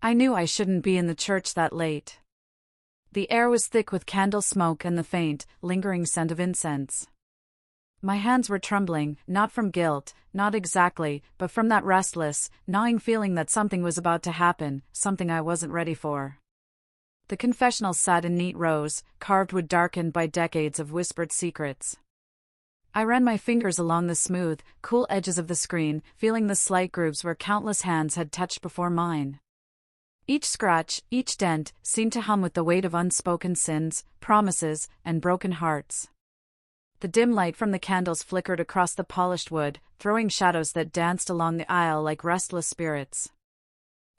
I knew I shouldn't be in the church that late. The air was thick with candle smoke and the faint, lingering scent of incense. My hands were trembling, not from guilt, not exactly, but from that restless, gnawing feeling that something was about to happen, something I wasn't ready for. The confessional sat in neat rows, carved wood darkened by decades of whispered secrets. I ran my fingers along the smooth, cool edges of the screen, feeling the slight grooves where countless hands had touched before mine. Each scratch, each dent, seemed to hum with the weight of unspoken sins, promises, and broken hearts. The dim light from the candles flickered across the polished wood, throwing shadows that danced along the aisle like restless spirits.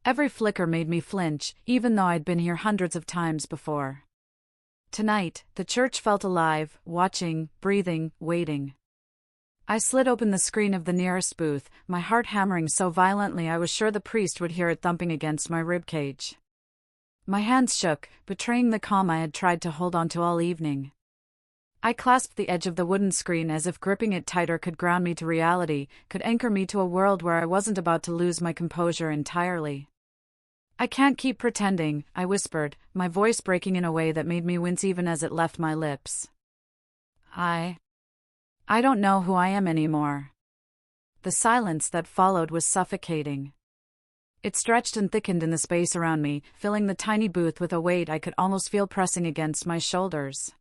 Every flicker made me flinch, even though I'd been here hundreds of times before. Tonight, the church felt alive, watching, breathing, waiting. I slid open the screen of the nearest booth, my heart hammering so violently I was sure the priest would hear it thumping against my ribcage. My hands shook, betraying the calm I had tried to hold on to all evening. I clasped the edge of the wooden screen as if gripping it tighter could ground me to reality, could anchor me to a world where I wasn't about to lose my composure entirely. I can't keep pretending, I whispered, my voice breaking in a way that made me wince even as it left my lips. I don't know who I am anymore. The silence that followed was suffocating. It stretched and thickened in the space around me, filling the tiny booth with a weight I could almost feel pressing against my shoulders.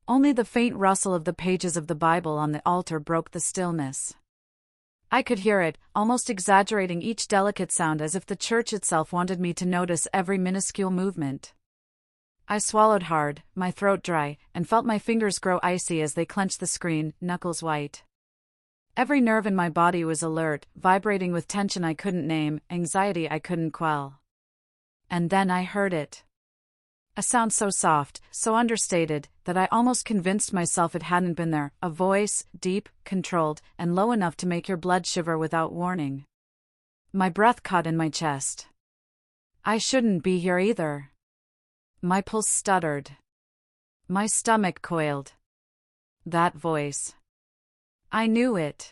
Only the faint rustle of the pages of the Bible on the altar broke the stillness. I could hear it, almost exaggerating each delicate sound as if the church itself wanted me to notice every minuscule movement. I swallowed hard, my throat dry, and felt my fingers grow icy as they clenched the screen, knuckles white. Every nerve in my body was alert, vibrating with tension I couldn't name, anxiety I couldn't quell. And then I heard it. A sound so soft, so understated, that I almost convinced myself it hadn't been there, a voice, deep, controlled, and low enough to make your blood shiver without warning. My breath caught in my chest. I shouldn't be here either. My pulse stuttered. My stomach coiled. That voice. I knew it.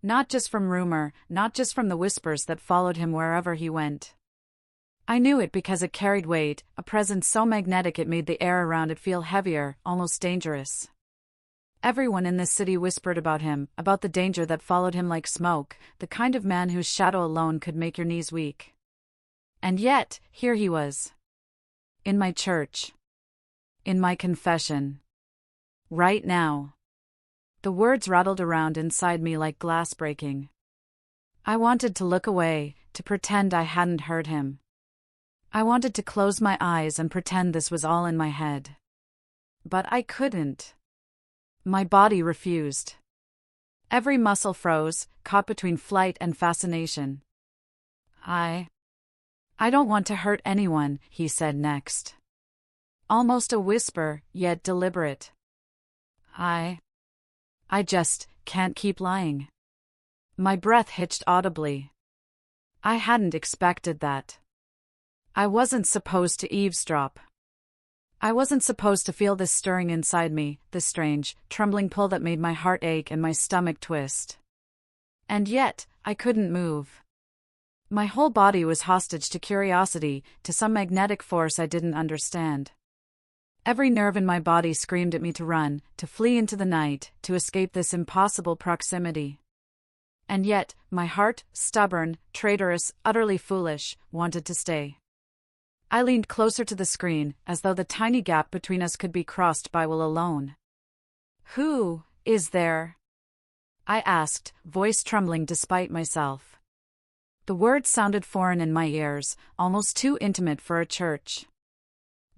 Not just from rumor, not just from the whispers that followed him wherever he went. I knew it because it carried weight, a presence so magnetic it made the air around it feel heavier, almost dangerous. Everyone in this city whispered about him, about the danger that followed him like smoke, the kind of man whose shadow alone could make your knees weak. And yet, here he was. In my church. In my confession. Right now. The words rattled around inside me like glass breaking. I wanted to look away, to pretend I hadn't heard him. I wanted to close my eyes and pretend this was all in my head. But I couldn't. My body refused. Every muscle froze, caught between flight and fascination. I don't want to hurt anyone, he said next. Almost a whisper, yet deliberate. I just can't keep lying. My breath hitched audibly. I hadn't expected that. I wasn't supposed to eavesdrop. I wasn't supposed to feel this stirring inside me, this strange, trembling pull that made my heart ache and my stomach twist. And yet, I couldn't move. My whole body was hostage to curiosity, to some magnetic force I didn't understand. Every nerve in my body screamed at me to run, to flee into the night, to escape this impossible proximity. And yet, my heart, stubborn, traitorous, utterly foolish, wanted to stay. I leaned closer to the screen, as though the tiny gap between us could be crossed by will alone. Who is there? I asked, voice trembling despite myself. The words sounded foreign in my ears, almost too intimate for a church.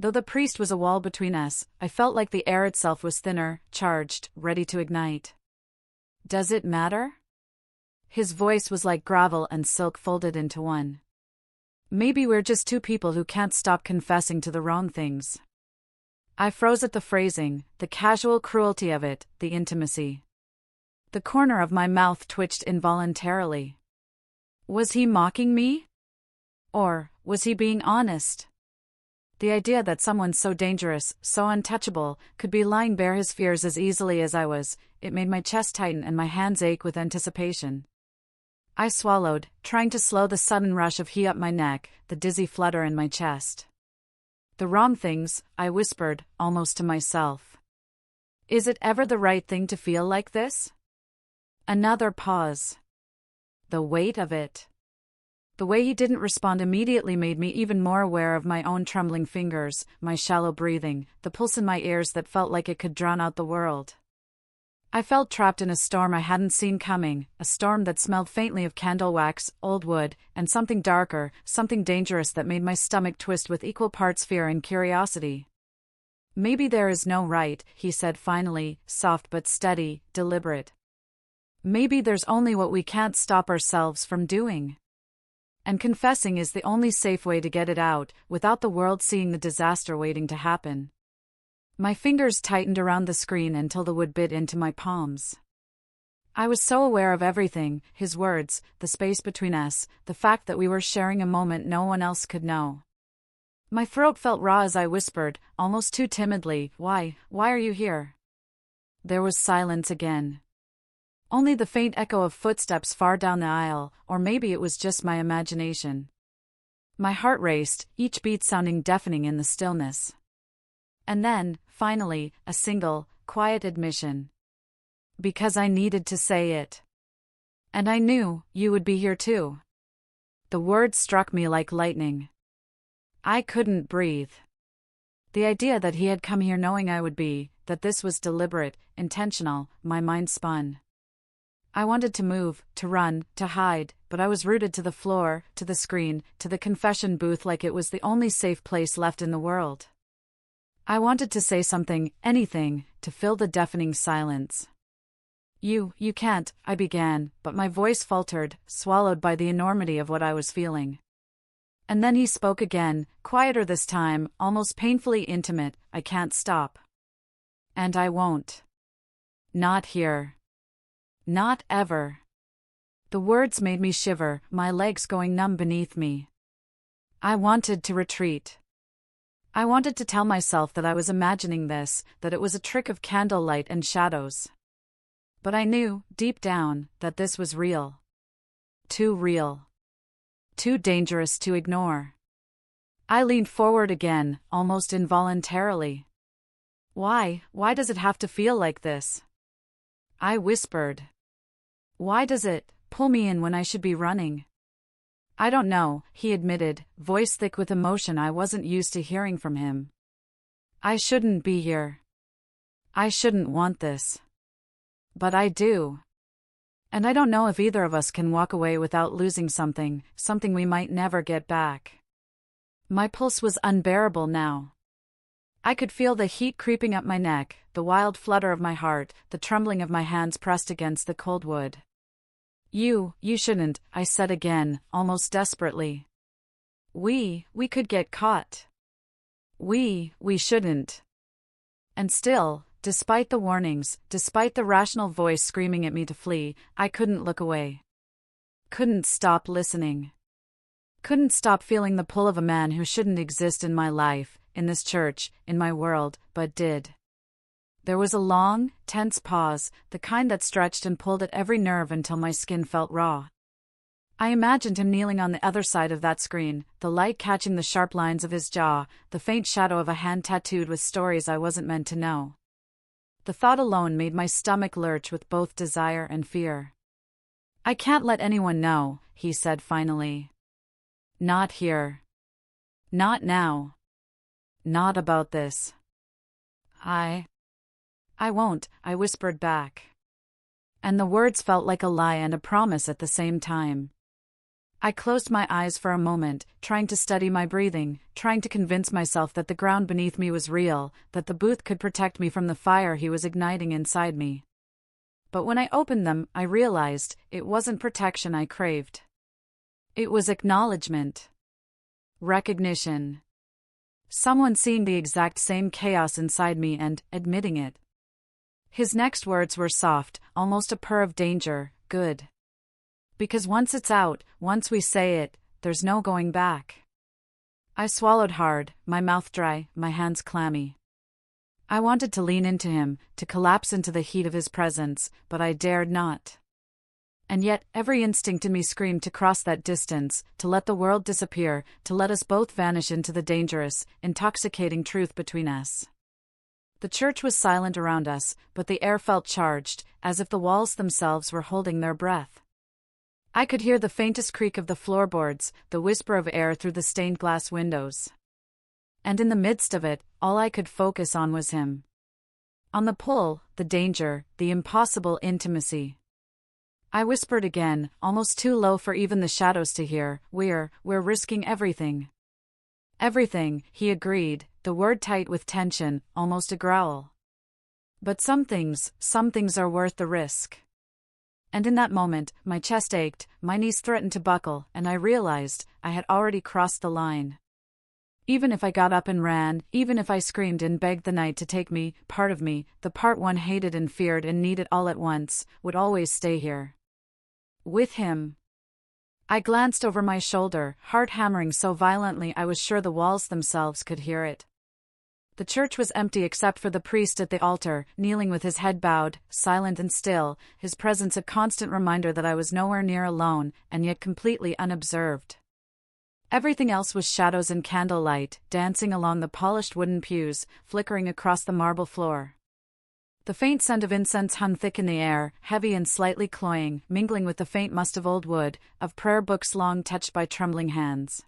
Though the priest was a wall between us, I felt like the air itself was thinner, charged, ready to ignite. Does it matter? His voice was like gravel and silk folded into one. Maybe we're just two people who can't stop confessing to the wrong things. I froze at the phrasing, the casual cruelty of it, the intimacy. The corner of my mouth twitched involuntarily. Was he mocking me? Or was he being honest? The idea that someone so dangerous, so untouchable, could be lying bare his fears as easily as I was, it made my chest tighten and my hands ache with anticipation. I swallowed, trying to slow the sudden rush of heat up my neck, the dizzy flutter in my chest. The wrong things, I whispered, almost to myself. Is it ever the right thing to feel like this? Another pause. The weight of it. The way he didn't respond immediately made me even more aware of my own trembling fingers, my shallow breathing, the pulse in my ears that felt like it could drown out the world. I felt trapped in a storm I hadn't seen coming, a storm that smelled faintly of candle wax, old wood, and something darker, something dangerous that made my stomach twist with equal parts fear and curiosity. Maybe there is no right, he said finally, soft but steady, deliberate. Maybe there's only what we can't stop ourselves from doing. And confessing is the only safe way to get it out, without the world seeing the disaster waiting to happen. My fingers tightened around the screen until the wood bit into my palms. I was so aware of everything, his words, the space between us, the fact that we were sharing a moment no one else could know. My throat felt raw as I whispered, almost too timidly, why are you here? There was silence again. Only the faint echo of footsteps far down the aisle, or maybe it was just my imagination. My heart raced, each beat sounding deafening in the stillness. And then, finally, a single, quiet admission. Because I needed to say it. And I knew you would be here too. The words struck me like lightning. I couldn't breathe. The idea that he had come here knowing I would be, that this was deliberate, intentional, my mind spun. I wanted to move, to run, to hide, but I was rooted to the floor, to the screen, to the confession booth like it was the only safe place left in the world. I wanted to say something, anything, to fill the deafening silence. You can't, I began, but my voice faltered, swallowed by the enormity of what I was feeling. And then he spoke again, quieter this time, almost painfully intimate, I can't stop. And I won't. Not here. Not ever. The words made me shiver, my legs going numb beneath me. I wanted to retreat. I wanted to tell myself that I was imagining this, that it was a trick of candlelight and shadows. But I knew, deep down, that this was real. Too real. Too dangerous to ignore. I leaned forward again, almost involuntarily. Why does it have to feel like this? I whispered. Why does it pull me in when I should be running? I don't know, he admitted, voice thick with emotion I wasn't used to hearing from him. I shouldn't be here. I shouldn't want this. But I do. And I don't know if either of us can walk away without losing something we might never get back. My pulse was unbearable now. I could feel the heat creeping up my neck, the wild flutter of my heart, the trembling of my hands pressed against the cold wood. You shouldn't, I said again, almost desperately. We could get caught. We shouldn't. And still, despite the warnings, despite the rational voice screaming at me to flee, I couldn't look away. Couldn't stop listening. Couldn't stop feeling the pull of a man who shouldn't exist in my life, in this church, in my world, but did. There was a long, tense pause, the kind that stretched and pulled at every nerve until my skin felt raw. I imagined him kneeling on the other side of that screen, the light catching the sharp lines of his jaw, the faint shadow of a hand tattooed with stories I wasn't meant to know. The thought alone made my stomach lurch with both desire and fear. I can't let anyone know, he said finally. Not here. Not now. Not about this. I won't, I whispered back. And the words felt like a lie and a promise at the same time. I closed my eyes for a moment, trying to steady my breathing, trying to convince myself that the ground beneath me was real, that the booth could protect me from the fire he was igniting inside me. But when I opened them, I realized it wasn't protection I craved. It was acknowledgement. Recognition. Someone seeing the exact same chaos inside me and admitting it. His next words were soft, almost a purr of danger, good. Because once it's out, once we say it, there's no going back. I swallowed hard, my mouth dry, my hands clammy. I wanted to lean into him, to collapse into the heat of his presence, but I dared not. And yet, every instinct in me screamed to cross that distance, to let the world disappear, to let us both vanish into the dangerous, intoxicating truth between us. The church was silent around us, but the air felt charged, as if the walls themselves were holding their breath. I could hear the faintest creak of the floorboards, the whisper of air through the stained glass windows. And in the midst of it, all I could focus on was him. On the pull, the danger, the impossible intimacy. I whispered again, almost too low for even the shadows to hear, we're risking everything. Everything, he agreed, the word tight with tension, almost a growl. But some things are worth the risk. And in that moment, my chest ached, my knees threatened to buckle, and I realized I had already crossed the line. Even if I got up and ran, even if I screamed and begged the night to take me, part of me, the part one hated and feared and needed all at once, would always stay here. With him. I glanced over my shoulder, heart hammering so violently I was sure the walls themselves could hear it. The church was empty except for the priest at the altar, kneeling with his head bowed, silent and still, his presence a constant reminder that I was nowhere near alone, and yet completely unobserved. Everything else was shadows and candlelight, dancing along the polished wooden pews, flickering across the marble floor. The faint scent of incense hung thick in the air, heavy and slightly cloying, mingling with the faint must of old wood, of prayer books long touched by trembling hands.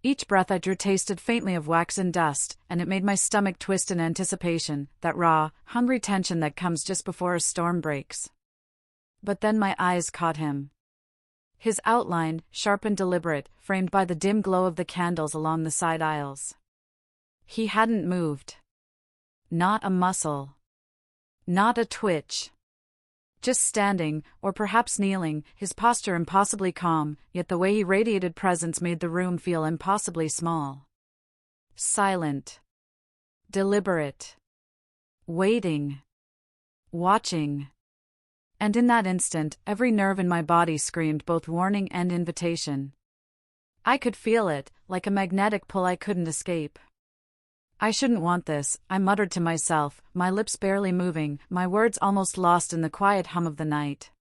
Each breath I drew tasted faintly of wax and dust, and it made my stomach twist in anticipation, that raw, hungry tension that comes just before a storm breaks. But then my eyes caught him. His outline, sharp and deliberate, framed by the dim glow of the candles along the side aisles. He hadn't moved. Not a muscle. Not a twitch. Just standing, or perhaps kneeling, his posture impossibly calm, yet the way he radiated presence made the room feel impossibly small. Silent. Deliberate. Waiting. Watching. And in that instant, every nerve in my body screamed both warning and invitation. I could feel it, like a magnetic pull I couldn't escape. I shouldn't want this, I muttered to myself, my lips barely moving, my words almost lost in the quiet hum of the night.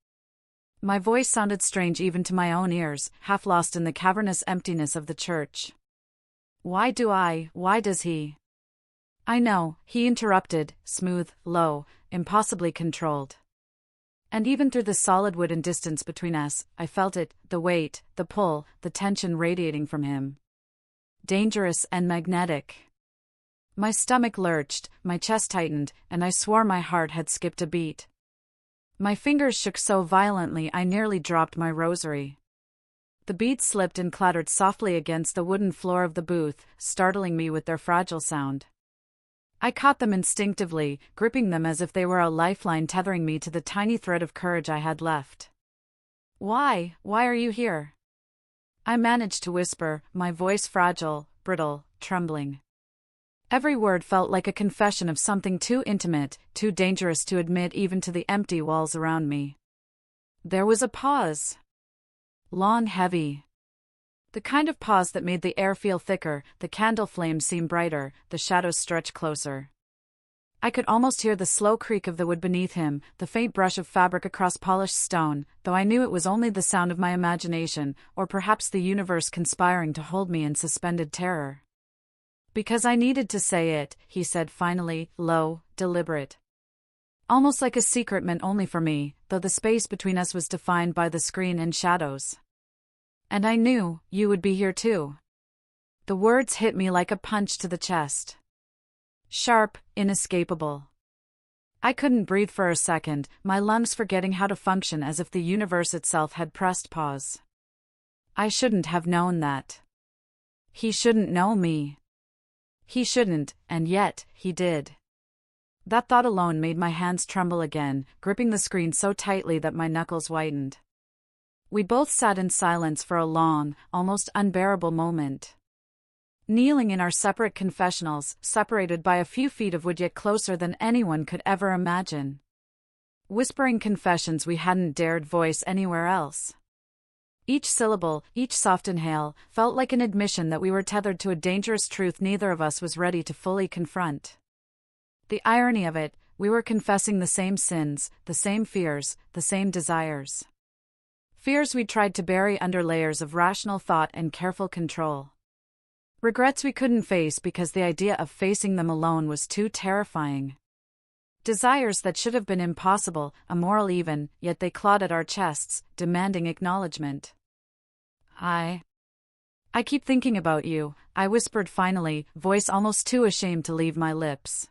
My voice sounded strange even to my own ears, half lost in the cavernous emptiness of the church. Why does he? I know, he interrupted, smooth, low, impossibly controlled. And even through the solid wood and distance between us, I felt it, the weight, the pull, the tension radiating from him. Dangerous and magnetic. My stomach lurched, my chest tightened, and I swore my heart had skipped a beat. My fingers shook so violently I nearly dropped my rosary. The beads slipped and clattered softly against the wooden floor of the booth, startling me with their fragile sound. I caught them instinctively, gripping them as if they were a lifeline tethering me to the tiny thread of courage I had left. Why are you here? I managed to whisper, my voice fragile, brittle, trembling. Every word felt like a confession of something too intimate, too dangerous to admit even to the empty walls around me. There was a pause. Long, heavy. The kind of pause that made the air feel thicker, the candle flames seem brighter, the shadows stretch closer. I could almost hear the slow creak of the wood beneath him, the faint brush of fabric across polished stone, though I knew it was only the sound of my imagination, or perhaps the universe conspiring to hold me in suspended terror. Because I needed to say it, he said finally, low, deliberate. Almost like a secret meant only for me, though the space between us was defined by the screen and shadows. And I knew, you would be here too. The words hit me like a punch to the chest. Sharp, inescapable. I couldn't breathe for a second, my lungs forgetting how to function as if the universe itself had pressed pause. I shouldn't have known that. He shouldn't know me. He shouldn't, and yet, he did. That thought alone made my hands tremble again, gripping the screen so tightly that my knuckles whitened. We both sat in silence for a long, almost unbearable moment. Kneeling in our separate confessionals, separated by a few feet of wood yet closer than anyone could ever imagine. Whispering confessions we hadn't dared voice anywhere else. Each syllable, each soft inhale, felt like an admission that we were tethered to a dangerous truth neither of us was ready to fully confront. The irony of it, we were confessing the same sins, the same fears, the same desires. Fears we tried to bury under layers of rational thought and careful control. Regrets we couldn't face because the idea of facing them alone was too terrifying. Desires that should have been impossible, immoral even, yet they clawed at our chests, demanding acknowledgement. I keep thinking about you, I whispered finally, voice almost too ashamed to leave my lips.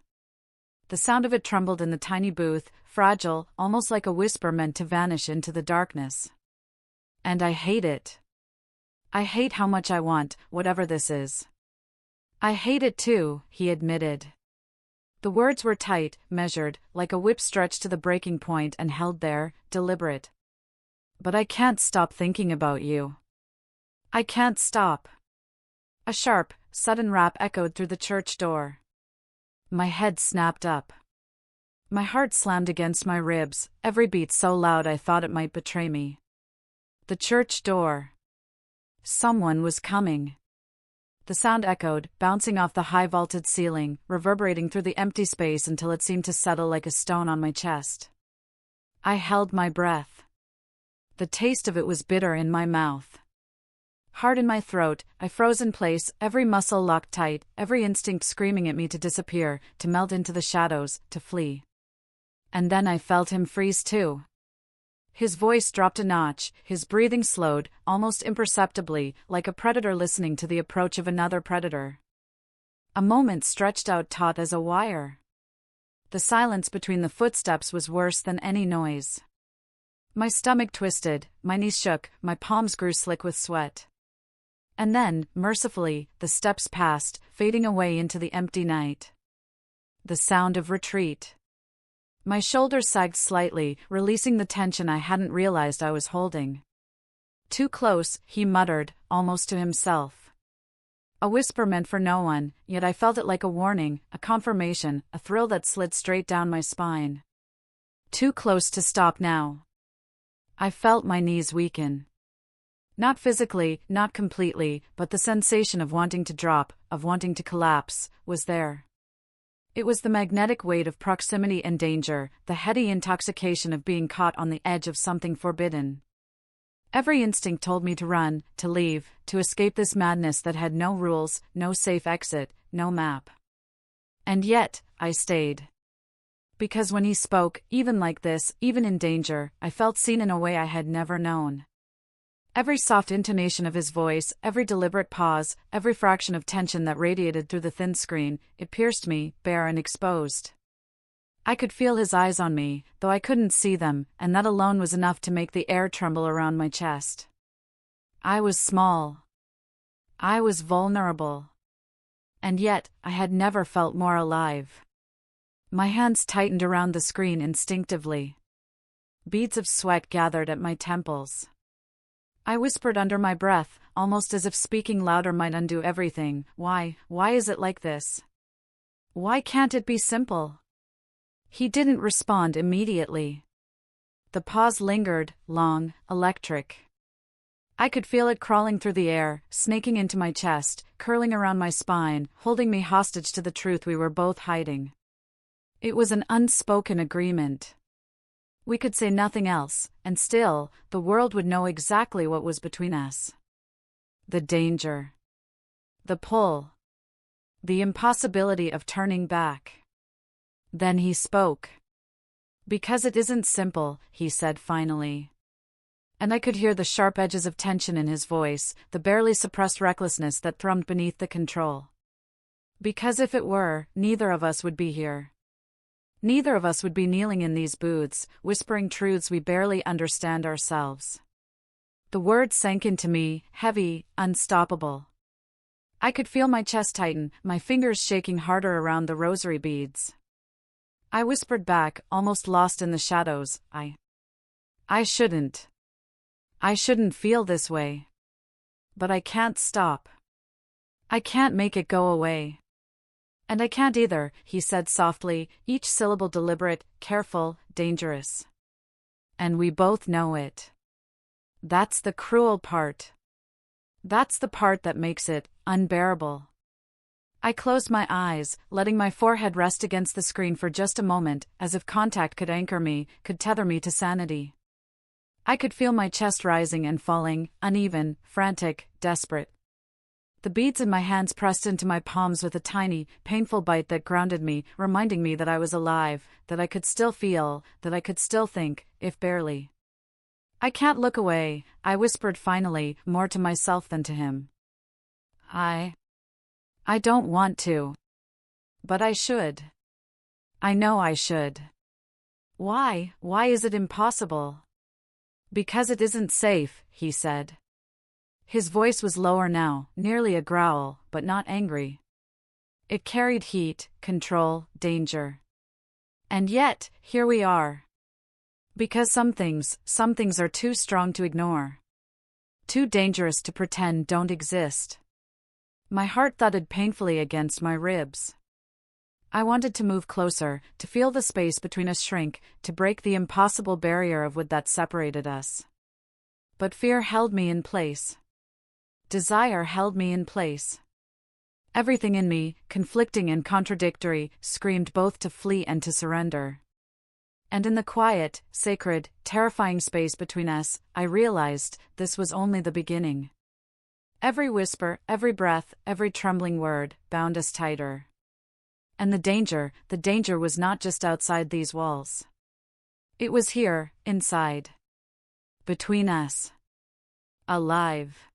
The sound of it trembled in the tiny booth, fragile, almost like a whisper meant to vanish into the darkness. And I hate it. I hate how much I want, whatever this is. I hate it too, he admitted. The words were tight, measured, like a whip stretched to the breaking point and held there, deliberate. But I can't stop thinking about you. I can't stop. A sharp, sudden rap echoed through the church door. My head snapped up. My heart slammed against my ribs, every beat so loud I thought it might betray me. The church door. Someone was coming. The sound echoed, bouncing off the high vaulted ceiling, reverberating through the empty space until it seemed to settle like a stone on my chest. I held my breath. The taste of it was bitter in my mouth. Hard in my throat, I froze in place, every muscle locked tight, every instinct screaming at me to disappear, to melt into the shadows, to flee. And then I felt him freeze too. His voice dropped a notch, his breathing slowed, almost imperceptibly, like a predator listening to the approach of another predator. A moment stretched out taut as a wire. The silence between the footsteps was worse than any noise. My stomach twisted, my knees shook, my palms grew slick with sweat. And then, mercifully, the steps passed, fading away into the empty night. The sound of retreat. My shoulders sagged slightly, releasing the tension I hadn't realized I was holding. Too close, he muttered, almost to himself. A whisper meant for no one, yet I felt it like a warning, a confirmation, a thrill that slid straight down my spine. Too close to stop now. I felt my knees weaken. Not physically, not completely, but the sensation of wanting to drop, of wanting to collapse, was there. It was the magnetic weight of proximity and danger, the heady intoxication of being caught on the edge of something forbidden. Every instinct told me to run, to leave, to escape this madness that had no rules, no safe exit, no map. And yet, I stayed. Because when he spoke, even like this, even in danger, I felt seen in a way I had never known. Every soft intonation of his voice, every deliberate pause, every fraction of tension that radiated through the thin screen, it pierced me, bare and exposed. I could feel his eyes on me, though I couldn't see them, and that alone was enough to make the air tremble around my chest. I was small. I was vulnerable. And yet, I had never felt more alive. My hands tightened around the screen instinctively. Beads of sweat gathered at my temples. I whispered under my breath, almost as if speaking louder might undo everything. Why is it like this? Why can't it be simple? He didn't respond immediately. The pause lingered, long, electric. I could feel it crawling through the air, snaking into my chest, curling around my spine, holding me hostage to the truth we were both hiding. It was an unspoken agreement. We could say nothing else, and still, the world would know exactly what was between us. The danger. The pull. The impossibility of turning back. Then he spoke. Because it isn't simple, he said finally. And I could hear the sharp edges of tension in his voice, the barely suppressed recklessness that thrummed beneath the control. Because if it were, neither of us would be here. Neither of us would be kneeling in these booths, whispering truths we barely understand ourselves. The words sank into me, heavy, unstoppable. I could feel my chest tighten, my fingers shaking harder around the rosary beads. I whispered back, almost lost in the shadows, I shouldn't. I shouldn't feel this way. But I can't stop. I can't make it go away. And I can't either, he said softly, each syllable deliberate, careful, dangerous. And we both know it. That's the cruel part. That's the part that makes it unbearable. I closed my eyes, letting my forehead rest against the screen for just a moment, as if contact could anchor me, could tether me to sanity. I could feel my chest rising and falling, uneven, frantic, desperate. The beads in my hands pressed into my palms with a tiny, painful bite that grounded me, reminding me that I was alive, that I could still feel, that I could still think, if barely. I can't look away, I whispered finally, more to myself than to him. I don't want to. But I should. I know I should. Why is it impossible? Because it isn't safe, he said. His voice was lower now, nearly a growl, but not angry. It carried heat, control, danger. And yet, here we are. Because some things are too strong to ignore. Too dangerous to pretend don't exist. My heart thudded painfully against my ribs. I wanted to move closer, to feel the space between us shrink, to break the impossible barrier of wood that separated us. But fear held me in place. Desire held me in place. Everything in me, conflicting and contradictory, screamed both to flee and to surrender. And in the quiet, sacred, terrifying space between us, I realized this was only the beginning. Every whisper, every breath, every trembling word, bound us tighter. And the danger was not just outside these walls. It was here, inside. Between us. Alive.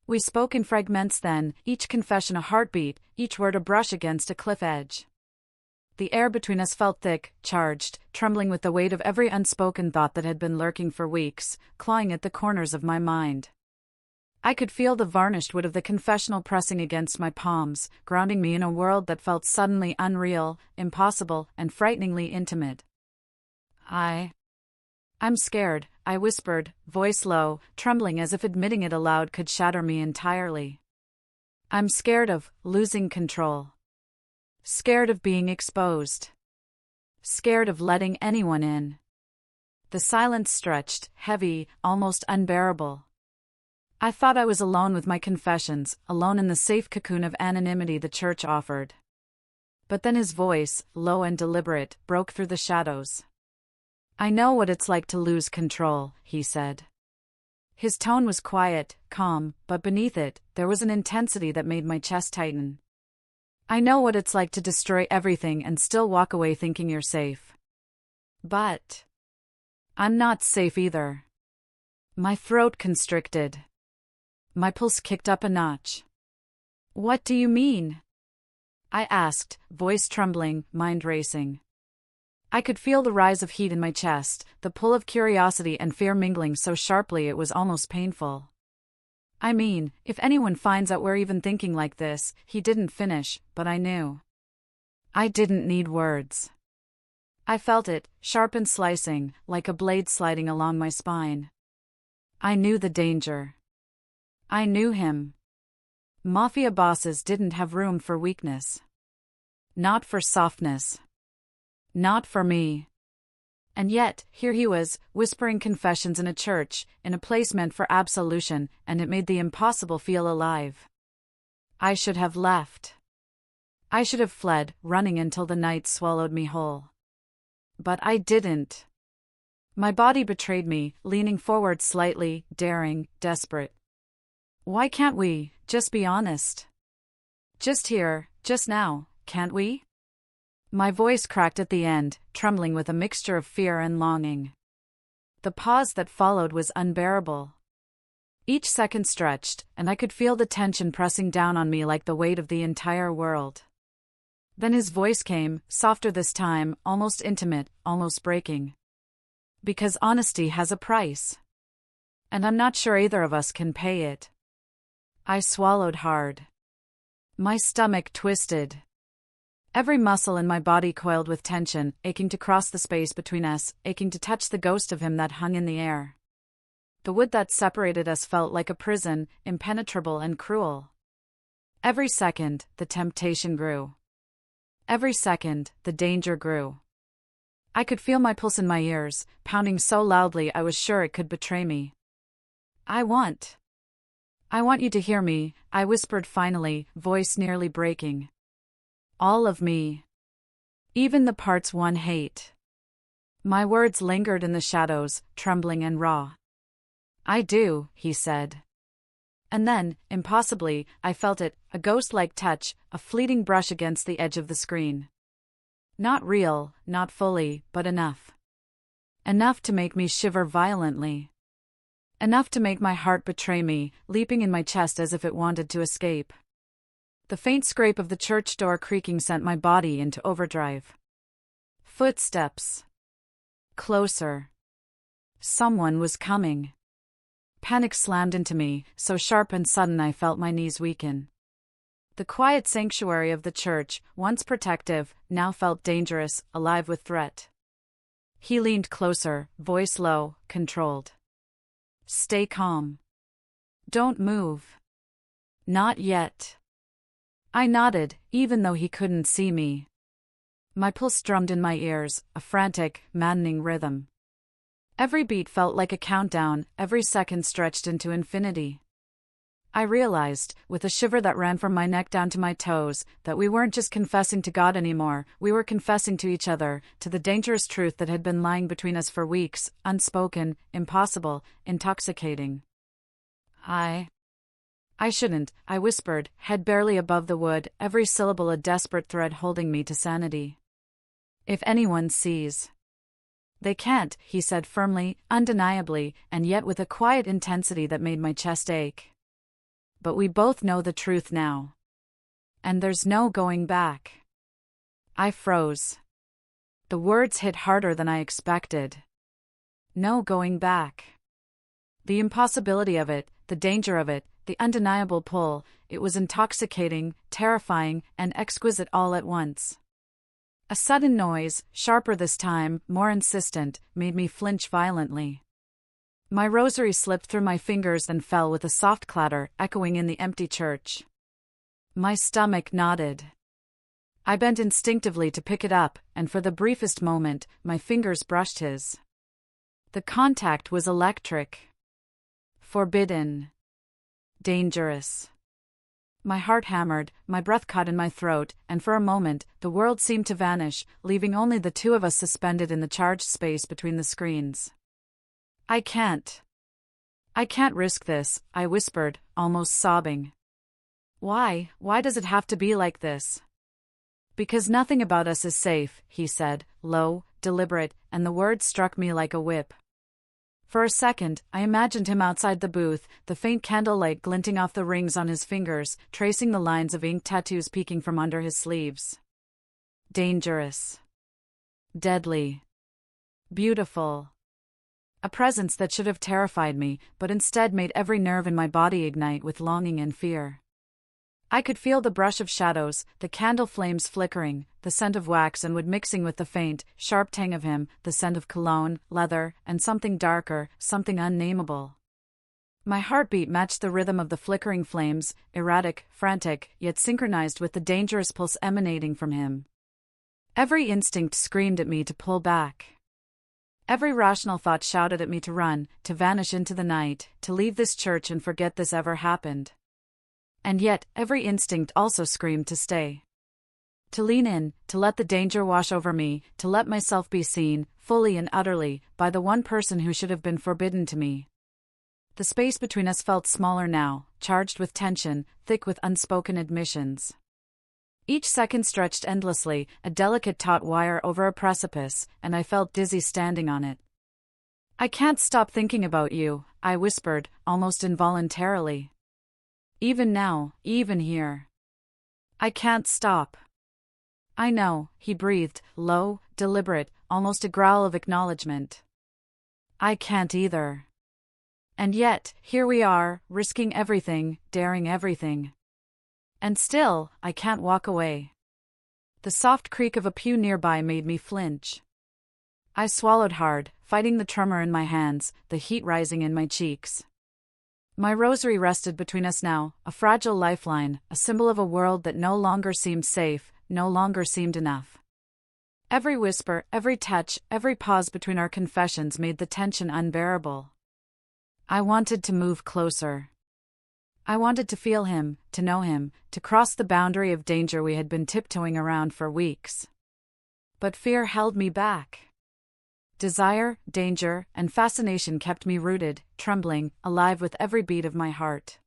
We spoke in fragments then, each confession a heartbeat, each word a brush against a cliff edge. The air between us felt thick, charged, trembling with the weight of every unspoken thought that had been lurking for weeks, clawing at the corners of my mind. I could feel the varnished wood of the confessional pressing against my palms, grounding me in a world that felt suddenly unreal, impossible, and frighteningly intimate. I'm scared, I whispered, voice low, trembling as if admitting it aloud could shatter me entirely. I'm scared of losing control. Scared of being exposed. Scared of letting anyone in. The silence stretched, heavy, almost unbearable. I thought I was alone with my confessions, alone in the safe cocoon of anonymity the church offered. But then his voice, low and deliberate, broke through the shadows. I know what it's like to lose control, he said. His tone was quiet, calm, but beneath it, there was an intensity that made my chest tighten. I know what it's like to destroy everything and still walk away thinking you're safe. But I'm not safe either. My throat constricted. My pulse kicked up a notch. What do you mean? I asked, voice trembling, mind racing. I could feel the rise of heat in my chest, the pull of curiosity and fear mingling so sharply it was almost painful. I mean, if anyone finds out we're even thinking like this, he didn't finish, but I knew. I didn't need words. I felt it, sharp and slicing, like a blade sliding along my spine. I knew the danger. I knew him. Mafia bosses didn't have room for weakness. Not for softness. Not for me. And yet, here he was, whispering confessions in a church, in a place meant for absolution, and it made the impossible feel alive. I should have left. I should have fled, running until the night swallowed me whole. But I didn't. My body betrayed me, leaning forward slightly, daring, desperate. Why can't we just be honest? Just here, just now, can't we? My voice cracked at the end, trembling with a mixture of fear and longing. The pause that followed was unbearable. Each second stretched, and I could feel the tension pressing down on me like the weight of the entire world. Then his voice came, softer this time, almost intimate, almost breaking. Because honesty has a price. And I'm not sure either of us can pay it. I swallowed hard. My stomach twisted. Every muscle in my body coiled with tension, aching to cross the space between us, aching to touch the ghost of him that hung in the air. The wood that separated us felt like a prison, impenetrable and cruel. Every second, the temptation grew. Every second, the danger grew. I could feel my pulse in my ears, pounding so loudly I was sure it could betray me. I want you to hear me, I whispered finally, voice nearly breaking. All of me. Even the parts one hate. My words lingered in the shadows, trembling and raw. "I do," he said. And then, impossibly, I felt it, a ghost-like touch, a fleeting brush against the edge of the screen. Not real, not fully, but enough. Enough to make me shiver violently. Enough to make my heart betray me, leaping in my chest as if it wanted to escape. The faint scrape of the church door creaking sent my body into overdrive. Footsteps. Closer. Someone was coming. Panic slammed into me, so sharp and sudden I felt my knees weaken. The quiet sanctuary of the church, once protective, now felt dangerous, alive with threat. He leaned closer, voice low, controlled. "Stay calm. Don't move. Not yet." I nodded, even though he couldn't see me. My pulse drummed in my ears, a frantic, maddening rhythm. Every beat felt like a countdown, every second stretched into infinity. I realized, with a shiver that ran from my neck down to my toes, that we weren't just confessing to God anymore, we were confessing to each other, to the dangerous truth that had been lying between us for weeks, unspoken, impossible, intoxicating. I shouldn't, I whispered, head barely above the wood, every syllable a desperate thread holding me to sanity. "If anyone sees." "They can't," he said firmly, undeniably, and yet with a quiet intensity that made my chest ache. "But we both know the truth now. And there's no going back." I froze. The words hit harder than I expected. No going back. The impossibility of it, the danger of it, the undeniable pull, it was intoxicating, terrifying, and exquisite all at once. A sudden noise, sharper this time, more insistent, made me flinch violently. My rosary slipped through my fingers and fell with a soft clatter, echoing in the empty church. My stomach knotted. I bent instinctively to pick it up, and for the briefest moment, my fingers brushed his. The contact was electric. Forbidden. Dangerous. My heart hammered, my breath caught in my throat, and for a moment, the world seemed to vanish, leaving only the two of us suspended in the charged space between the screens. I can't risk this," I whispered, almost sobbing. Why does it have to be like this?" "Because nothing about us is safe," he said, low, deliberate, and the words struck me like a whip. For a second, I imagined him outside the booth, the faint candlelight glinting off the rings on his fingers, tracing the lines of ink tattoos peeking from under his sleeves. Dangerous. Deadly. Beautiful. A presence that should have terrified me, but instead made every nerve in my body ignite with longing and fear. I could feel the brush of shadows, the candle flames flickering, the scent of wax and wood mixing with the faint, sharp tang of him, the scent of cologne, leather, and something darker, something unnameable. My heartbeat matched the rhythm of the flickering flames, erratic, frantic, yet synchronized with the dangerous pulse emanating from him. Every instinct screamed at me to pull back. Every rational thought shouted at me to run, to vanish into the night, to leave this church and forget this ever happened. And yet, every instinct also screamed to stay. To lean in, to let the danger wash over me, to let myself be seen, fully and utterly, by the one person who should have been forbidden to me. The space between us felt smaller now, charged with tension, thick with unspoken admissions. Each second stretched endlessly, a delicate taut wire over a precipice, and I felt dizzy standing on it. "I can't stop thinking about you," I whispered, almost involuntarily. "Even now, even here. I can't stop." "I know," he breathed, low, deliberate, almost a growl of acknowledgement. "I can't either. And yet, here we are, risking everything, daring everything. And still, I can't walk away." The soft creak of a pew nearby made me flinch. I swallowed hard, fighting the tremor in my hands, the heat rising in my cheeks. My rosary rested between us now, a fragile lifeline, a symbol of a world that no longer seemed safe, no longer seemed enough. Every whisper, every touch, every pause between our confessions made the tension unbearable. I wanted to move closer. I wanted to feel him, to know him, to cross the boundary of danger we had been tiptoeing around for weeks. But fear held me back. Desire, danger, and fascination kept me rooted, trembling, alive with every beat of my heart.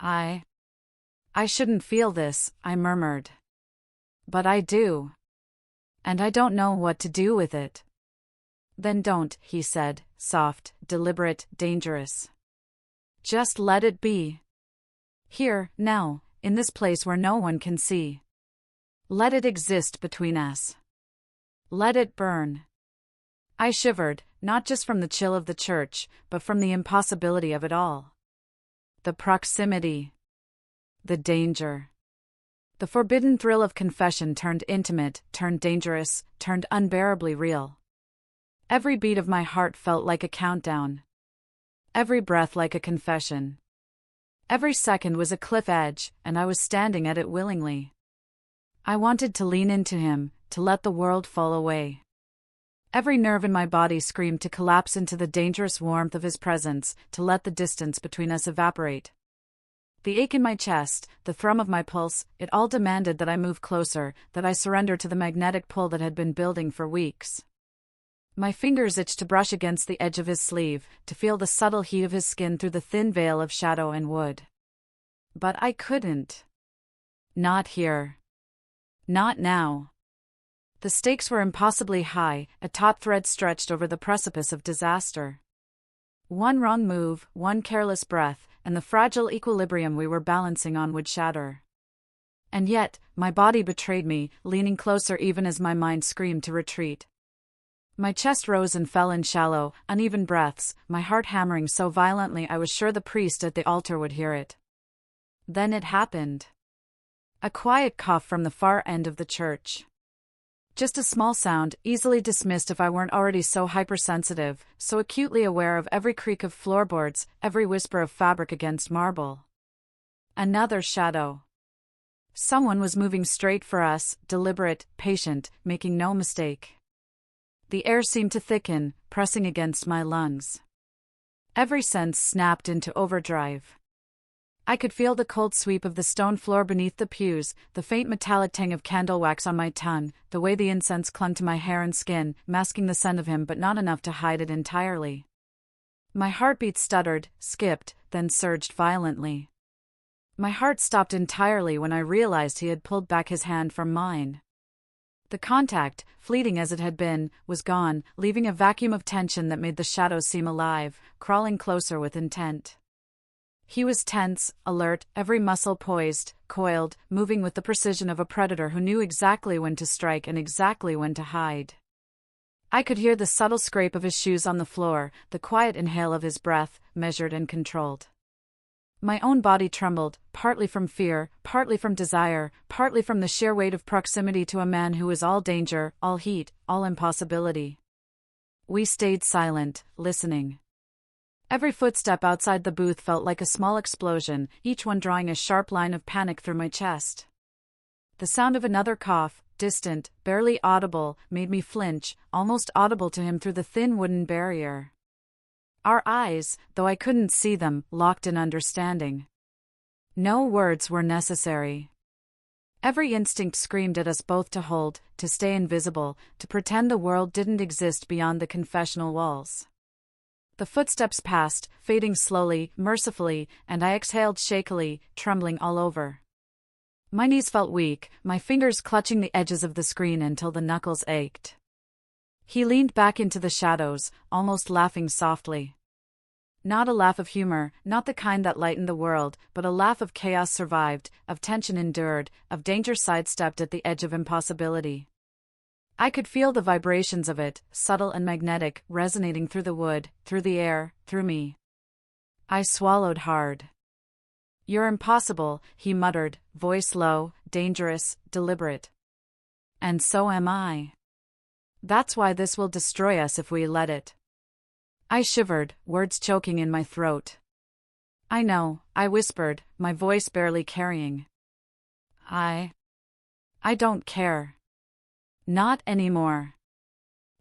I shouldn't feel this, I murmured. But I do. And I don't know what to do with it. Then don't, he said, soft, deliberate, dangerous. Just let it be. Here, now, in this place where no one can see. Let it exist between us. Let it burn. I shivered, not just from the chill of the church, but from the impossibility of it all. The proximity. The danger. The forbidden thrill of confession turned intimate, turned dangerous, turned unbearably real. Every beat of my heart felt like a countdown. Every breath like a confession. Every second was a cliff edge, and I was standing at it willingly. I wanted to lean into him, to let the world fall away. Every nerve in my body screamed to collapse into the dangerous warmth of his presence, to let the distance between us evaporate. The ache in my chest, the thrum of my pulse, it all demanded that I move closer, that I surrender to the magnetic pull that had been building for weeks. My fingers itched to brush against the edge of his sleeve, to feel the subtle heat of his skin through the thin veil of shadow and wood. But I couldn't. Not here. Not now. The stakes were impossibly high, a taut thread stretched over the precipice of disaster. One wrong move, one careless breath, and the fragile equilibrium we were balancing on would shatter. And yet, my body betrayed me, leaning closer even as my mind screamed to retreat. My chest rose and fell in shallow, uneven breaths, my heart hammering so violently I was sure the priest at the altar would hear it. Then it happened. A quiet cough from the far end of the church. Just a small sound, easily dismissed if I weren't already so hypersensitive, so acutely aware of every creak of floorboards, every whisper of fabric against marble. Another shadow. Someone was moving straight for us, deliberate, patient, making no mistake. The air seemed to thicken, pressing against my lungs. Every sense snapped into overdrive. I could feel the cold sweep of the stone floor beneath the pews, the faint metallic tang of candle wax on my tongue, the way the incense clung to my hair and skin, masking the scent of him but not enough to hide it entirely. My heartbeat stuttered, skipped, then surged violently. My heart stopped entirely when I realized he had pulled back his hand from mine. The contact, fleeting as it had been, was gone, leaving a vacuum of tension that made the shadows seem alive, crawling closer with intent. He was tense, alert, every muscle poised, coiled, moving with the precision of a predator who knew exactly when to strike and exactly when to hide. I could hear the subtle scrape of his shoes on the floor, the quiet inhale of his breath, measured and controlled. My own body trembled, partly from fear, partly from desire, partly from the sheer weight of proximity to a man who was all danger, all heat, all impossibility. We stayed silent, listening. Every footstep outside the booth felt like a small explosion, each one drawing a sharp line of panic through my chest. The sound of another cough, distant, barely audible, made me flinch, almost audible to him through the thin wooden barrier. Our eyes, though I couldn't see them, locked in understanding. No words were necessary. Every instinct screamed at us both to hold, to stay invisible, to pretend the world didn't exist beyond the confessional walls. The footsteps passed, fading slowly, mercifully, and I exhaled shakily, trembling all over. My knees felt weak, my fingers clutching the edges of the screen until the knuckles ached. He leaned back into the shadows, almost laughing softly. Not a laugh of humor, not the kind that lightened the world, but a laugh of chaos survived, of tension endured, of danger sidestepped at the edge of impossibility. I could feel the vibrations of it, subtle and magnetic, resonating through the wood, through the air, through me. I swallowed hard. "You're impossible," he muttered, voice low, dangerous, deliberate. "And so am I. That's why this will destroy us if we let it." I shivered, words choking in my throat. "I know," I whispered, my voice barely carrying. I don't care. Not anymore."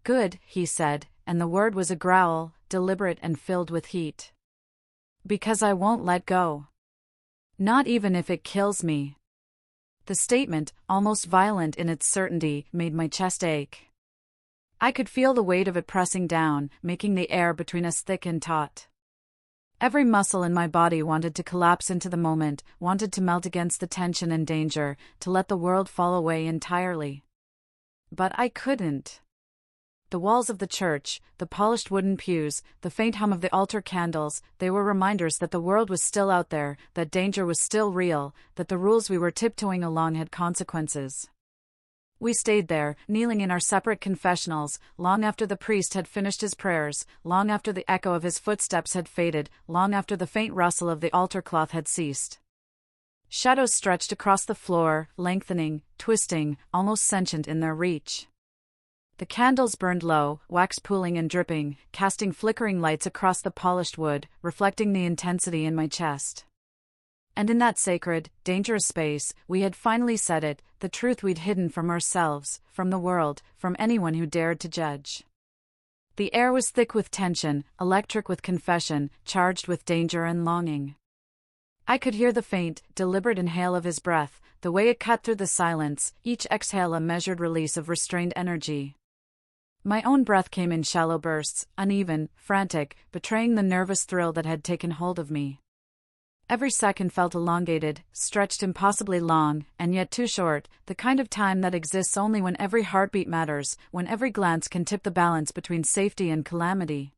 "Good," he said, and the word was a growl, deliberate and filled with heat. "Because I won't let go. Not even if it kills me." The statement, almost violent in its certainty, made my chest ache. I could feel the weight of it pressing down, making the air between us thick and taut. Every muscle in my body wanted to collapse into the moment, wanted to melt against the tension and danger, to let the world fall away entirely. But I couldn't. The walls of the church, the polished wooden pews, the faint hum of the altar candles, they were reminders that the world was still out there, that danger was still real, that the rules we were tiptoeing along had consequences. We stayed there, kneeling in our separate confessionals, long after the priest had finished his prayers, long after the echo of his footsteps had faded, long after the faint rustle of the altar cloth had ceased. Shadows stretched across the floor, lengthening, twisting, almost sentient in their reach. The candles burned low, wax pooling and dripping, casting flickering lights across the polished wood, reflecting the intensity in my chest. And in that sacred, dangerous space, we had finally said it, the truth we'd hidden from ourselves, from the world, from anyone who dared to judge. The air was thick with tension, electric with confession, charged with danger and longing. I could hear the faint, deliberate inhale of his breath, the way it cut through the silence, each exhale a measured release of restrained energy. My own breath came in shallow bursts, uneven, frantic, betraying the nervous thrill that had taken hold of me. Every second felt elongated, stretched impossibly long, and yet too short, the kind of time that exists only when every heartbeat matters, when every glance can tip the balance between safety and calamity.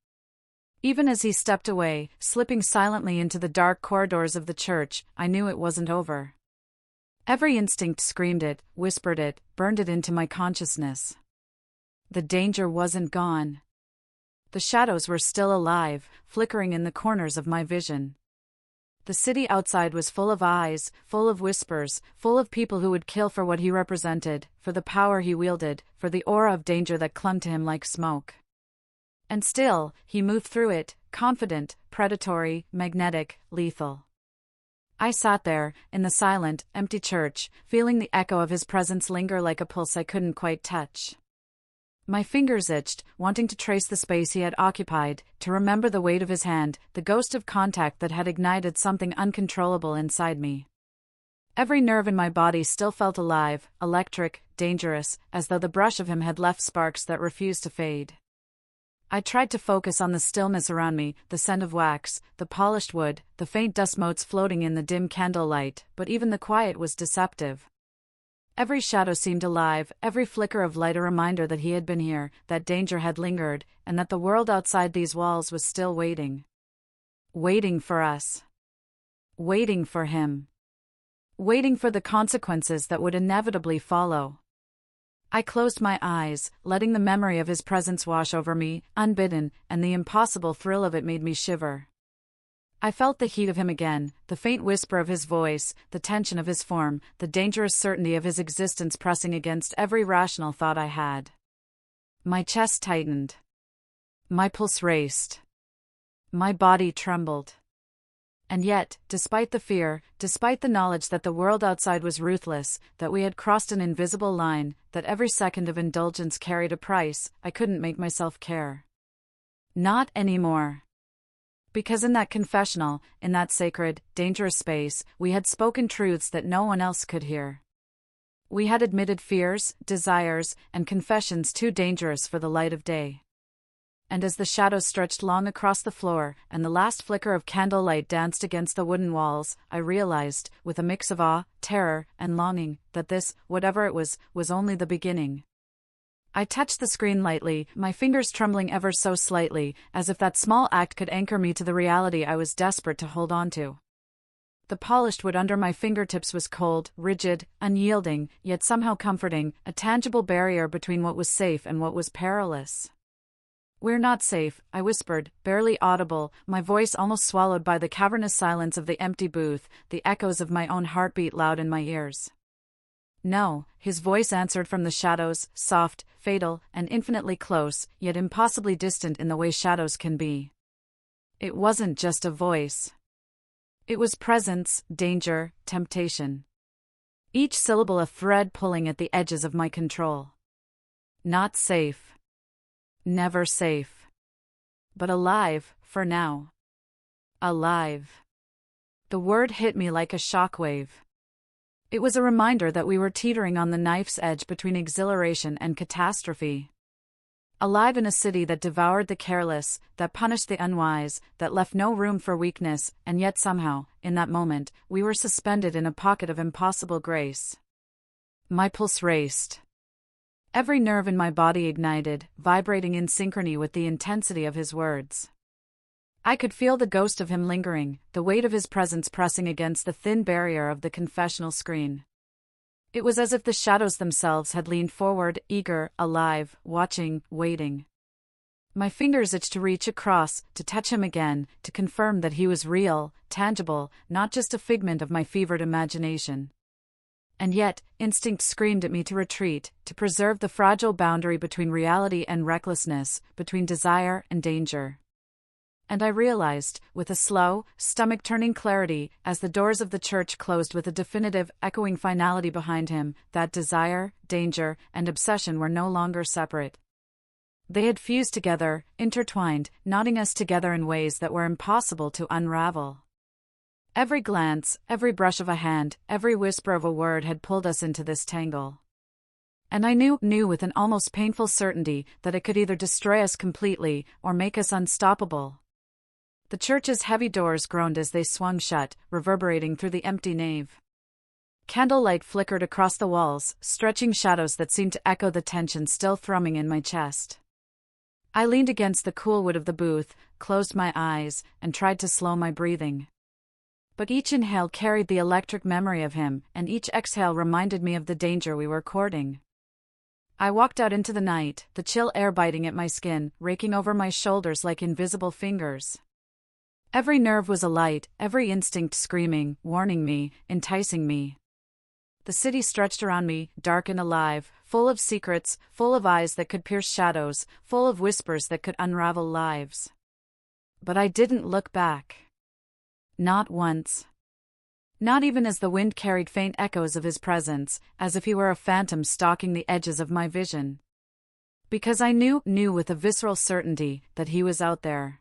Even as he stepped away, slipping silently into the dark corridors of the church, I knew it wasn't over. Every instinct screamed it, whispered it, burned it into my consciousness. The danger wasn't gone. The shadows were still alive, flickering in the corners of my vision. The city outside was full of eyes, full of whispers, full of people who would kill for what he represented, for the power he wielded, for the aura of danger that clung to him like smoke. And still, he moved through it, confident, predatory, magnetic, lethal. I sat there, in the silent, empty church, feeling the echo of his presence linger like a pulse I couldn't quite touch. My fingers itched, wanting to trace the space he had occupied, to remember the weight of his hand, the ghost of contact that had ignited something uncontrollable inside me. Every nerve in my body still felt alive, electric, dangerous, as though the brush of him had left sparks that refused to fade. I tried to focus on the stillness around me, the scent of wax, the polished wood, the faint dust motes floating in the dim candlelight, but even the quiet was deceptive. Every shadow seemed alive, every flicker of light a reminder that he had been here, that danger had lingered, and that the world outside these walls was still waiting. Waiting for us. Waiting for him. Waiting for the consequences that would inevitably follow. I closed my eyes, letting the memory of his presence wash over me, unbidden, and the impossible thrill of it made me shiver. I felt the heat of him again, the faint whisper of his voice, the tension of his form, the dangerous certainty of his existence pressing against every rational thought I had. My chest tightened. My pulse raced. My body trembled. And yet, despite the fear, despite the knowledge that the world outside was ruthless, that we had crossed an invisible line, that every second of indulgence carried a price, I couldn't make myself care. Not anymore. Because in that confessional, in that sacred, dangerous space, we had spoken truths that no one else could hear. We had admitted fears, desires, and confessions too dangerous for the light of day. And as the shadows stretched long across the floor, and the last flicker of candlelight danced against the wooden walls, I realized, with a mix of awe, terror, and longing, that this, whatever it was only the beginning. I touched the screen lightly, my fingers trembling ever so slightly, as if that small act could anchor me to the reality I was desperate to hold on to. The polished wood under my fingertips was cold, rigid, unyielding, yet somehow comforting, a tangible barrier between what was safe and what was perilous. "We're not safe," I whispered, barely audible, my voice almost swallowed by the cavernous silence of the empty booth, the echoes of my own heartbeat loud in my ears. "No," his voice answered from the shadows, soft, fatal, and infinitely close, yet impossibly distant in the way shadows can be. It wasn't just a voice. It was presence, danger, temptation. Each syllable a thread pulling at the edges of my control. Not safe. Never safe. But alive, for now. Alive. The word hit me like a shockwave. It was a reminder that we were teetering on the knife's edge between exhilaration and catastrophe. Alive in a city that devoured the careless, that punished the unwise, that left no room for weakness, and yet somehow, in that moment, we were suspended in a pocket of impossible grace. My pulse raced. Every nerve in my body ignited, vibrating in synchrony with the intensity of his words. I could feel the ghost of him lingering, the weight of his presence pressing against the thin barrier of the confessional screen. It was as if the shadows themselves had leaned forward, eager, alive, watching, waiting. My fingers itched to reach across, to touch him again, to confirm that he was real, tangible, not just a figment of my fevered imagination. And yet, instinct screamed at me to retreat, to preserve the fragile boundary between reality and recklessness, between desire and danger. And I realized, with a slow, stomach-turning clarity, as the doors of the church closed with a definitive, echoing finality behind him, that desire, danger, and obsession were no longer separate. They had fused together, intertwined, knotting us together in ways that were impossible to unravel. Every glance, every brush of a hand, every whisper of a word had pulled us into this tangle. And I knew with an almost painful certainty that it could either destroy us completely or make us unstoppable. The church's heavy doors groaned as they swung shut, reverberating through the empty nave. Candlelight flickered across the walls, stretching shadows that seemed to echo the tension still thrumming in my chest. I leaned against the cool wood of the booth, closed my eyes, and tried to slow my breathing. But each inhale carried the electric memory of him, and each exhale reminded me of the danger we were courting. I walked out into the night, the chill air biting at my skin, raking over my shoulders like invisible fingers. Every nerve was alight, every instinct screaming, warning me, enticing me. The city stretched around me, dark and alive, full of secrets, full of eyes that could pierce shadows, full of whispers that could unravel lives. But I didn't look back. Not once. Not even as the wind carried faint echoes of his presence, as if he were a phantom stalking the edges of my vision. Because I knew with a visceral certainty that he was out there.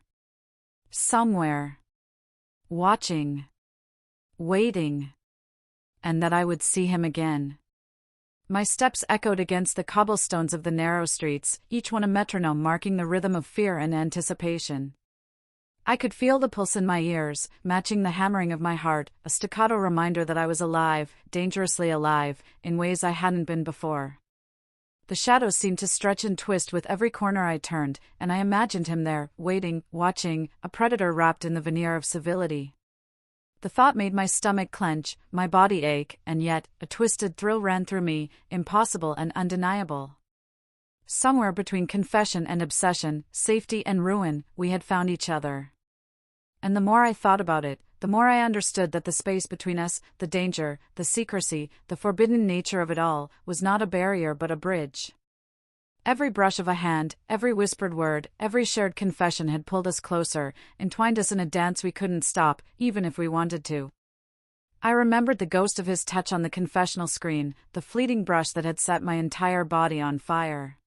Somewhere. Watching. Waiting. And that I would see him again. My steps echoed against the cobblestones of the narrow streets, each one a metronome marking the rhythm of fear and anticipation. I could feel the pulse in my ears, matching the hammering of my heart, a staccato reminder that I was alive, dangerously alive, in ways I hadn't been before. The shadows seemed to stretch and twist with every corner I turned, and I imagined him there, waiting, watching, a predator wrapped in the veneer of civility. The thought made my stomach clench, my body ache, and yet, a twisted thrill ran through me, impossible and undeniable. Somewhere between confession and obsession, safety and ruin, we had found each other. And the more I thought about it, the more I understood that the space between us, the danger, the secrecy, the forbidden nature of it all, was not a barrier but a bridge. Every brush of a hand, every whispered word, every shared confession had pulled us closer, entwined us in a dance we couldn't stop, even if we wanted to. I remembered the ghost of his touch on the confessional screen, the fleeting brush that had set my entire body on fire.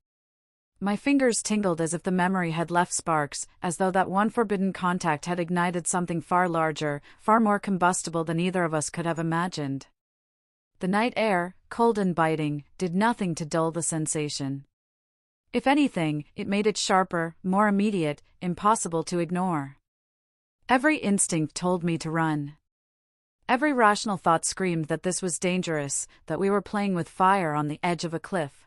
My fingers tingled as if the memory had left sparks, as though that one forbidden contact had ignited something far larger, far more combustible than either of us could have imagined. The night air, cold and biting, did nothing to dull the sensation. If anything, it made it sharper, more immediate, impossible to ignore. Every instinct told me to run. Every rational thought screamed that this was dangerous, that we were playing with fire on the edge of a cliff.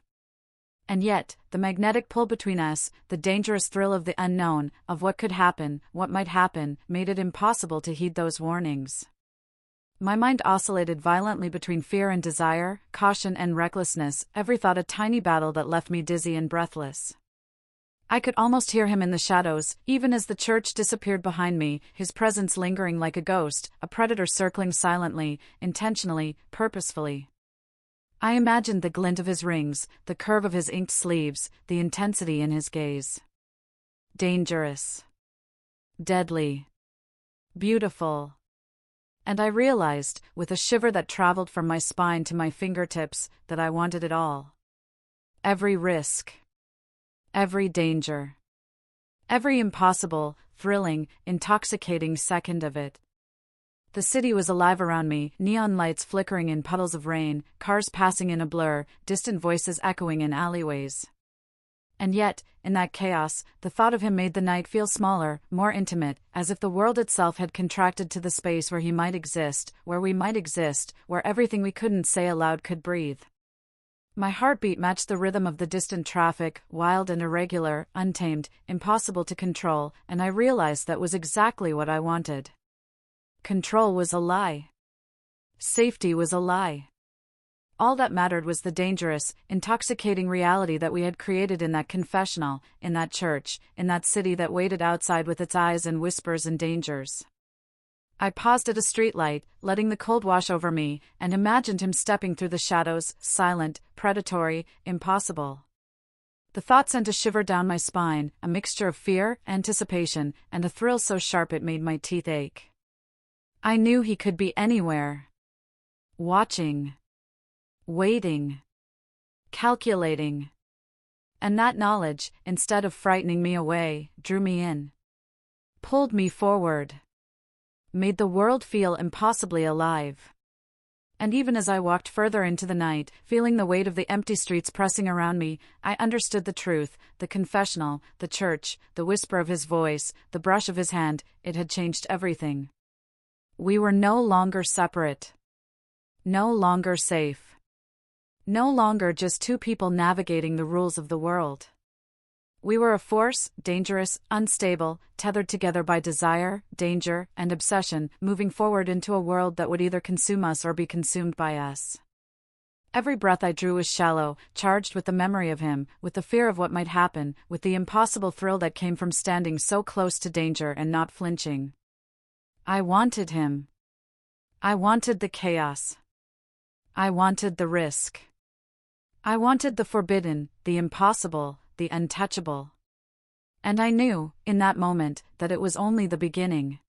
And yet, the magnetic pull between us, the dangerous thrill of the unknown, of what could happen, what might happen, made it impossible to heed those warnings. My mind oscillated violently between fear and desire, caution and recklessness, every thought a tiny battle that left me dizzy and breathless. I could almost hear him in the shadows, even as the church disappeared behind me, his presence lingering like a ghost, a predator circling silently, intentionally, purposefully. I imagined the glint of his rings, the curve of his inked sleeves, the intensity in his gaze. Dangerous. Deadly. Beautiful. And I realized, with a shiver that traveled from my spine to my fingertips, that I wanted it all. Every risk. Every danger. Every impossible, thrilling, intoxicating second of it. The city was alive around me, neon lights flickering in puddles of rain, cars passing in a blur, distant voices echoing in alleyways. And yet, in that chaos, the thought of him made the night feel smaller, more intimate, as if the world itself had contracted to the space where he might exist, where we might exist, where everything we couldn't say aloud could breathe. My heartbeat matched the rhythm of the distant traffic, wild and irregular, untamed, impossible to control, and I realized that was exactly what I wanted. Control was a lie. Safety was a lie. All that mattered was the dangerous, intoxicating reality that we had created in that confessional, in that church, in that city that waited outside with its eyes and whispers and dangers. I paused at a streetlight, letting the cold wash over me, and imagined him stepping through the shadows, silent, predatory, impossible. The thought sent a shiver down my spine, a mixture of fear, anticipation, and a thrill so sharp it made my teeth ache. I knew he could be anywhere. Watching. Waiting. Calculating. And that knowledge, instead of frightening me away, drew me in. Pulled me forward. Made the world feel impossibly alive. And even as I walked further into the night, feeling the weight of the empty streets pressing around me, I understood the truth, the confessional, the church, the whisper of his voice, the brush of his hand. It had changed everything. We were no longer separate. No longer safe. No longer just two people navigating the rules of the world. We were a force, dangerous, unstable, tethered together by desire, danger, and obsession, moving forward into a world that would either consume us or be consumed by us. Every breath I drew was shallow, charged with the memory of him, with the fear of what might happen, with the impossible thrill that came from standing so close to danger and not flinching. I wanted him. I wanted the chaos. I wanted the risk. I wanted the forbidden, the impossible, the untouchable. And I knew, in that moment, that it was only the beginning.